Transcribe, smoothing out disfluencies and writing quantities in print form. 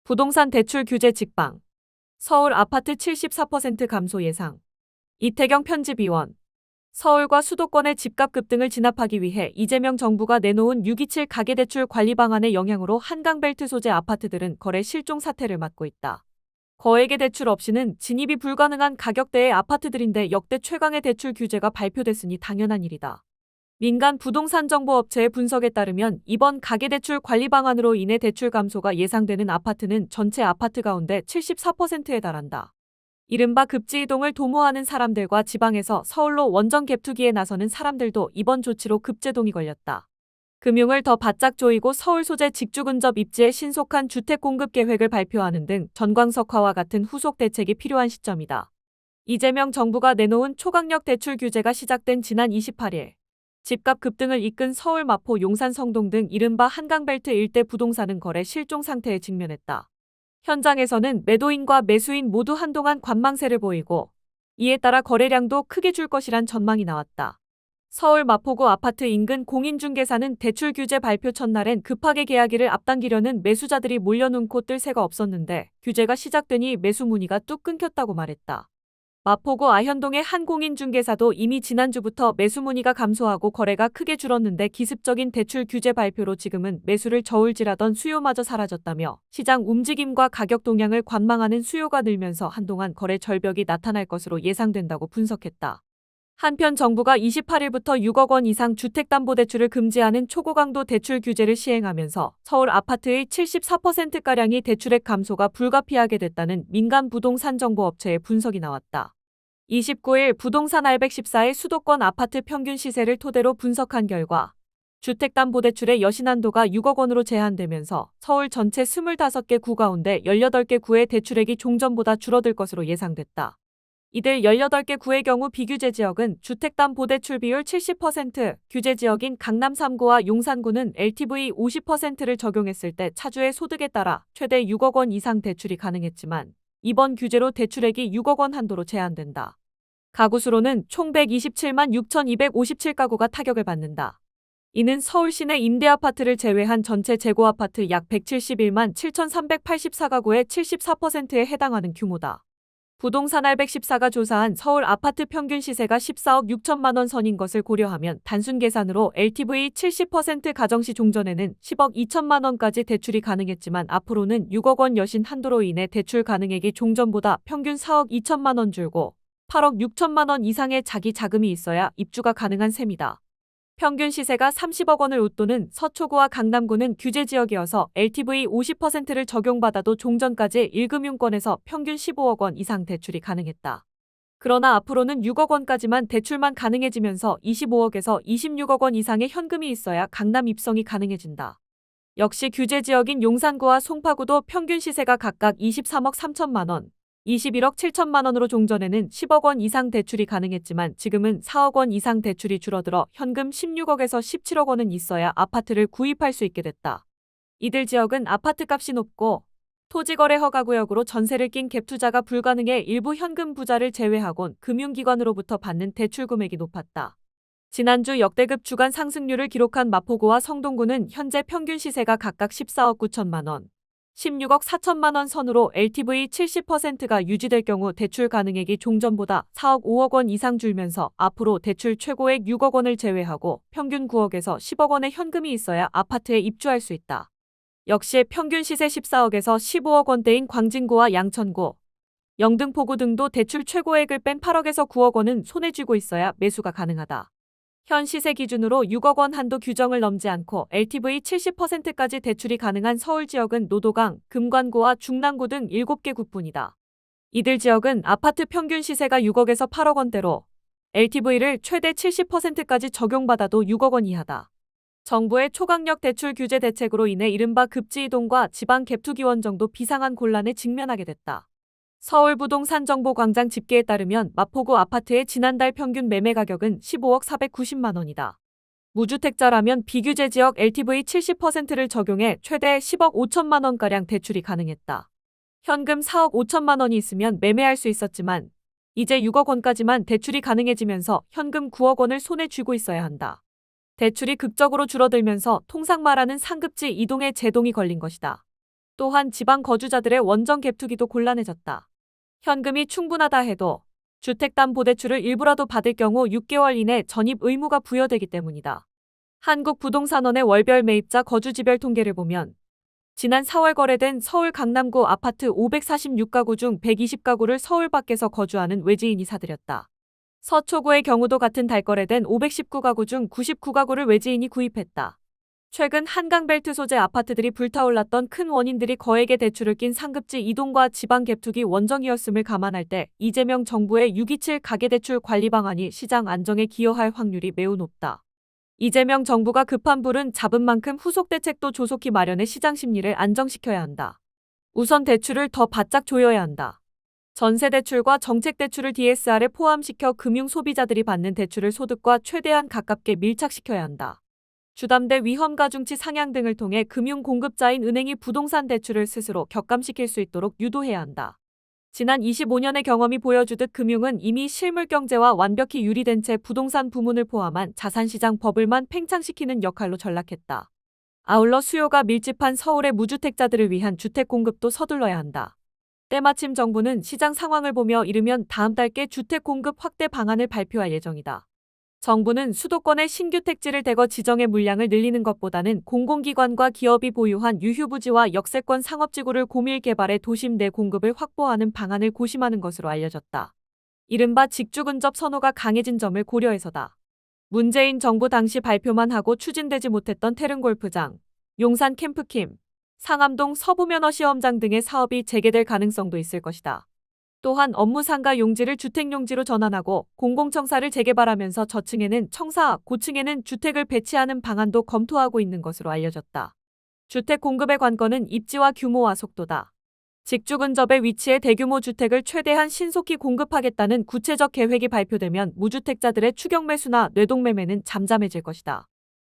부동산 대출 규제 직방. 서울 아파트 74% 감소 예상. 이태경 편집위원. 서울과 수도권의 집값 급등을 진압하기 위해 이재명 정부가 내놓은 627 가계대출 관리 방안의 영향으로 한강벨트 소재 아파트들은 거래 실종 사태를 맞고 있다. 거액의 대출 없이는 진입이 불가능한 가격대의 아파트들인데 역대 최강의 대출 규제가 발표됐으니 당연한 일이다. 민간 부동산 정보업체의 분석에 따르면 이번 가계대출 관리 방안으로 인해 대출 감소가 예상되는 아파트는 전체 아파트 가운데 74%에 달한다. 이른바 급지이동을 도모하는 사람들과 지방에서 서울로 원정 갭투기에 나서는 사람들도 이번 조치로 급제동이 걸렸다. 금융을 더 바짝 조이고 서울 소재 직주 근접 입지에 신속한 주택 공급 계획을 발표하는 등 전광석화와 같은 후속 대책이 필요한 시점이다. 이재명 정부가 내놓은 초강력 대출 규제가 시작된 지난 28일. 집값 급등을 이끈 서울 마포 용산 성동 등 이른바 한강벨트 일대 부동산은 거래 실종 상태에 직면했다. 현장에서는 매도인과 매수인 모두 한동안 관망세를 보이고 이에 따라 거래량도 크게 줄 것이란 전망이 나왔다. 서울 마포구 아파트 인근 공인중개사는 대출 규제 발표 첫날엔 급하게 계약일을 앞당기려는 매수자들이 몰려놓고 뜰 새가 없었는데 규제가 시작되니 매수 문의가 뚝 끊겼다고 말했다. 마포구 아현동의 한 공인중개사도 이미 지난주부터 매수 문의가 감소하고 거래가 크게 줄었는데 기습적인 대출 규제 발표로 지금은 매수를 저울질하던 수요마저 사라졌다며 시장 움직임과 가격 동향을 관망하는 수요가 늘면서 한동안 거래 절벽이 나타날 것으로 예상된다고 분석했다. 한편 정부가 28일부터 6억 원 이상 주택담보대출을 금지하는 초고강도 대출 규제를 시행하면서 서울 아파트의 74%가량이 대출액 감소가 불가피하게 됐다는 민간 부동산 정보업체의 분석이 나왔다. 29일 부동산 알백14의 수도권 아파트 평균 시세를 토대로 분석한 결과 주택담보대출의 여신한도가 6억 원으로 제한되면서 서울 전체 25개 구 가운데 18개 구의 대출액이 종전보다 줄어들 것으로 예상됐다. 이들 18개 구의 경우 비규제 지역은 주택담보대출 비율 70%, 규제 지역인 강남 3구와 용산구는 LTV 50%를 적용했을 때 차주의 소득에 따라 최대 6억 원 이상 대출이 가능했지만 이번 규제로 대출액이 6억 원 한도로 제한된다. 가구 수로는 총 127만 6,257가구가 타격을 받는다. 이는 서울 시내 임대아파트를 제외한 전체 재고아파트 약 171만 7,384가구의 74%에 해당하는 규모다. 부동산 알백14가 조사한 서울 아파트 평균 시세가 14억 6천만 원 선인 것을 고려하면 단순 계산으로 LTV 70% 가정시 종전에는 10억 2천만 원까지 대출이 가능했지만 앞으로는 6억 원 여신 한도로 인해 대출 가능액이 종전보다 평균 4억 2천만 원 줄고 8억 6천만 원 이상의 자기 자금이 있어야 입주가 가능한 셈이다. 평균 시세가 30억 원을 웃도는 서초구와 강남구는 규제 지역이어서 LTV 50%를 적용받아도 종전까지 1금융권에서 평균 15억 원 이상 대출이 가능했다. 그러나 앞으로는 6억 원까지만 대출만 가능해지면서 25억에서 26억 원 이상의 현금이 있어야 강남 입성이 가능해진다. 역시 규제 지역인 용산구와 송파구도 평균 시세가 각각 23억 3천만 원, 21억 7천만 원으로 종전에는 10억 원 이상 대출이 가능했지만 지금은 4억 원 이상 대출이 줄어들어 현금 16억에서 17억 원은 있어야 아파트를 구입할 수 있게 됐다. 이들 지역은 아파트값이 높고 토지거래 허가구역으로 전세를 낀 갭투자가 불가능해 일부 현금 부자를 제외하곤 금융기관으로부터 받는 대출 금액이 높았다. 지난주 역대급 주간 상승률을 기록한 마포구와 성동구는 현재 평균 시세가 각각 14억 9천만 원, 16억 4천만 원 선으로 LTV 70%가 유지될 경우 대출 가능액이 종전보다 4억 5억 원 이상 줄면서 앞으로 대출 최고액 6억 원을 제외하고 평균 9억에서 10억 원의 현금이 있어야 아파트에 입주할 수 있다. 역시 평균 시세 14억에서 15억 원대인 광진구와 양천구, 영등포구 등도 대출 최고액을 뺀 8억에서 9억 원은 손에 쥐고 있어야 매수가 가능하다. 현 시세 기준으로 6억 원 한도 규정을 넘지 않고 LTV 70%까지 대출이 가능한 서울 지역은 노도강, 금관구와 중랑구 등 7개 구뿐이다. 이들 지역은 아파트 평균 시세가 6억에서 8억 원대로 LTV를 최대 70%까지 적용받아도 6억 원 이하다. 정부의 초강력 대출 규제 대책으로 인해 이른바 급지이동과 지방 갭투기 원정도 비상한 곤란에 직면하게 됐다. 서울부동산정보광장 집계에 따르면 마포구 아파트의 지난달 평균 매매 가격은 15억 490만 원이다. 무주택자라면 비규제 지역 LTV 70%를 적용해 최대 10억 5천만 원가량 대출이 가능했다. 현금 4억 5천만 원이 있으면 매매할 수 있었지만 이제 6억 원까지만 대출이 가능해지면서 현금 9억 원을 손에 쥐고 있어야 한다. 대출이 극적으로 줄어들면서 통상 말하는 상급지 이동에 제동이 걸린 것이다. 또한 지방 거주자들의 원정 갭투기도 곤란해졌다. 현금이 충분하다 해도 주택담보대출을 일부라도 받을 경우 6개월 이내 전입 의무가 부여되기 때문이다. 한국부동산원의 월별 매입자 거주지별 통계를 보면 지난 4월 거래된 서울 강남구 아파트 546가구 중 120가구를 서울 밖에서 거주하는 외지인이 사들였다. 서초구의 경우도 같은 달 거래된 519가구 중 99가구를 외지인이 구입했다. 최근 한강벨트 소재 아파트들이 불타올랐던 큰 원인들이 거액의 대출을 낀 상급지 이동과 지방 갭투기 원정이었음을 감안할 때 이재명 정부의 627 가계대출 관리 방안이 시장 안정에 기여할 확률이 매우 높다. 이재명 정부가 급한 불은 잡은 만큼 후속 대책도 조속히 마련해 시장 심리를 안정시켜야 한다. 우선 대출을 더 바짝 조여야 한다. 전세대출과 정책대출을 DSR에 포함시켜 금융 소비자들이 받는 대출을 소득과 최대한 가깝게 밀착시켜야 한다. 주담대 위험 가중치 상향 등을 통해 금융 공급자인 은행이 부동산 대출을 스스로 격감시킬 수 있도록 유도해야 한다. 지난 25년의 경험이 보여주듯 금융은 이미 실물 경제와 완벽히 유리된 채 부동산 부문을 포함한 자산시장 버블만 팽창시키는 역할로 전락했다. 아울러 수요가 밀집한 서울의 무주택자들을 위한 주택 공급도 서둘러야 한다. 때마침 정부는 시장 상황을 보며 이르면 다음 달께 주택 공급 확대 방안을 발표할 예정이다. 정부는 수도권의 신규 택지를 대거 지정해 물량을 늘리는 것보다는 공공기관과 기업이 보유한 유휴부지와 역세권 상업지구를 고밀 개발해 도심 내 공급을 확보하는 방안을 고심하는 것으로 알려졌다. 이른바 직주 근접 선호가 강해진 점을 고려해서다. 문재인 정부 당시 발표만 하고 추진되지 못했던 태릉골프장, 용산 캠프킴, 상암동 서부면허시험장 등의 사업이 재개될 가능성도 있을 것이다. 또한 업무 상가 용지를 주택용지로 전환하고 공공청사를 재개발하면서 저층에는 청사, 고층에는 주택을 배치하는 방안도 검토하고 있는 것으로 알려졌다. 주택 공급의 관건은 입지와 규모와 속도다. 직주 근접에 위치해 대규모 주택을 최대한 신속히 공급하겠다는 구체적 계획이 발표되면 무주택자들의 추격 매수나 뇌동매매는 잠잠해질 것이다.